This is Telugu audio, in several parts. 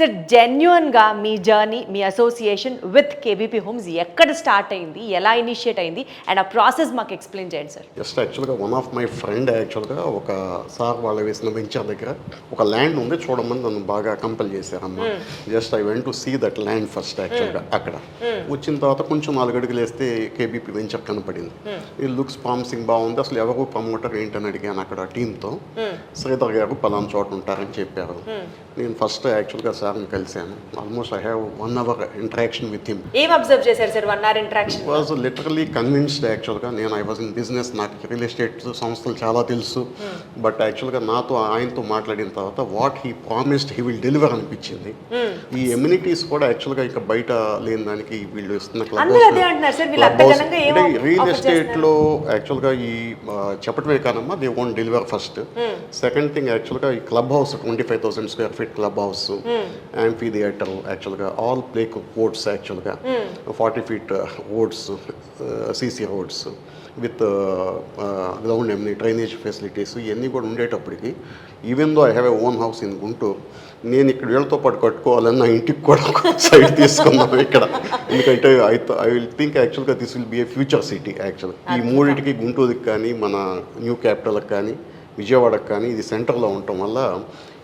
సార్ జెన్యున్గా మీ జర్నీ మీ అసోసియేషన్ విత్ కేబీపీ హోమ్స్ ఎక్కడ స్టార్ట్ అయింది, ఎలా ఇనిషియేట్ అయింది అండ్ ఆ ప్రాసెస్ మాకు ఎక్స్ప్లెయిన్ చేయండి సార్. జస్ట్ యాక్చువల్గా వన్ ఆఫ్ మై ఫ్రెండ్ యాక్చువల్గా ఒక సార్ వాళ్ళు వేసిన వెంచర్ దగ్గర ఒక ల్యాండ్ ఉంది చూడమని నన్ను బాగా కంపెల్ చేశారమ్మా. Just I went to see that land first యాక్చువల్గా. అక్కడ వచ్చిన తర్వాత కొంచెం 4 అడుగులు వేస్తే కేబీపీ వెంచర్ కనపడింది. ఇది లుక్స్ ప్రామిసింగ్ బాగుంది, అసలు ఎవరు ప్రమోటర్ ఏంటని అడిగాను అక్కడ టీంతో. శ్రీధర్ గారు పలానా చోట ఉంటారని చెప్పారు. నేను ఫస్ట్ యాక్చువల్గా సార్ని కలిశాను. Almost I have 1 hour interaction with him. ఏం అబ్జర్వ్ చేశారు sir 1 hour interaction? Was literally convinced యాక్చువల్గా. నేను ఐ వాజ్ ఇన్ బిజినెస్, నాకు రియల్ ఎస్టేట్ సంస్థలు చాలా తెలుసు. బట్ యాక్చువల్గా నాతో ఆయనతో మాట్లాడిన తర్వాత what he promised he will deliver అనిపించింది. ఈ ఎమ్యూనిటీస్ కూడా యాక్చువల్గా ఇంకా బయట లేని దానికి వీళ్ళు ఇస్తున్న క్లబ్ రియల్ ఎస్టేట్లో యాక్చువల్గా ఈ చెప్పటమే కానమ్మా, they won't deliver first. Second thing యాక్చువల్గా ఈ club house 25,000 square feet club house, amphitheatre యాక్చువల్గా, ఆల్ ప్లే కోర్ట్స్ యాక్చువల్గా, 40 feet roads, CC roads with ground ఎమ్ని డ్రైనేజ్ ఫెసిలిటీస్ ఇవన్నీ కూడా ఉండేటప్పటికి, even though I have a own house in Guntur, నేను ఇక్కడ వీళ్ళతో పాటు కట్టుకోవాలని నా ఇంటికి కూడా సైడ్ తీసుకున్నాను ఇక్కడ. ఎందుకంటే ఐ విల్ థింక్ యాక్చువల్గా this will be A future city యాక్చువల్గా. ఈ మూడింటికి, గుంటూరుకి కానీ మన న్యూ క్యాపిటల్కి కానీ విజయవాడకి కానీ ఇది సెంటర్లో ఉండటం వల్ల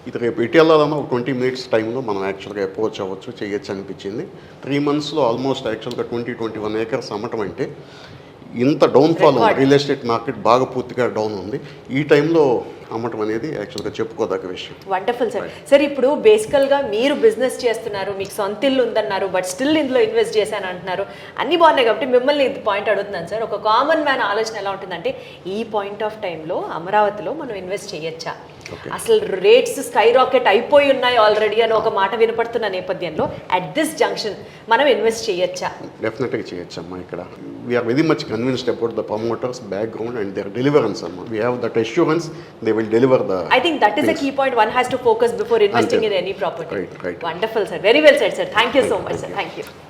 ఇది రేపు ఎటు వెళ్ళాలన్నా ఒక 20 minutes టైంలో మనం యాక్చువల్గా అప్రోచ్ అవ్వచ్చు, చేయొచ్చు అనిపించింది. 3 monthsలో ఆల్మోస్ట్ యాక్చువల్గా 20-21 acres అమ్మటం అంటే ఇంత డౌన్ఫాల్ ఉంది. రియల్ ఎస్టేట్ మార్కెట్ బాగా పూర్తిగా డౌన్ ఉంది. ఈ టైంలో అమ్మటం అనేది యాక్చువల్గా చెప్పుకోదగ్గ విషయం. Wonderful sir. సార్ ఇప్పుడు బేసికల్గా మీరు బిజినెస్ చేస్తున్నారు, మీకు సొంత ఇల్లు ఉందన్నారు, బట్ స్టిల్ ఇందులో ఇన్వెస్ట్ చేశాను అంటున్నారు, అన్ని బాగున్నాయి. కాబట్టి మిమ్మల్ని ఇది పాయింట్ అడుగుతున్నాను సార్. ఒక కామన్ మ్యాన్ ఆలోచన ఎలా ఉంటుందంటే, ఈ పాయింట్ ఆఫ్ టైంలో అమరావతిలో మనం ఇన్వెస్ట్ చేయొచ్చా, అసలు రేట్స్ స్కై రాకెట్ అయిపోయి ఉన్నాయి ఆల్రెడీ అని ఒక మాట వినపడుతున్న నేపథ్యంలో అట్ దిస్ జంక్షన్ మనం ఇన్వెస్ట్ చేయొచ్చా? డెఫినెట్గా చేయొచ్చమ్మా. ఇక్కడ we are very much convinced about the promoters background and their deliverance అమ్మా. We have that assurance they will deliver the. I think that is a key point one has to focus before investing in any property. Right. Wonderful sir, very well said sir. Thank you so much sir. Thank you.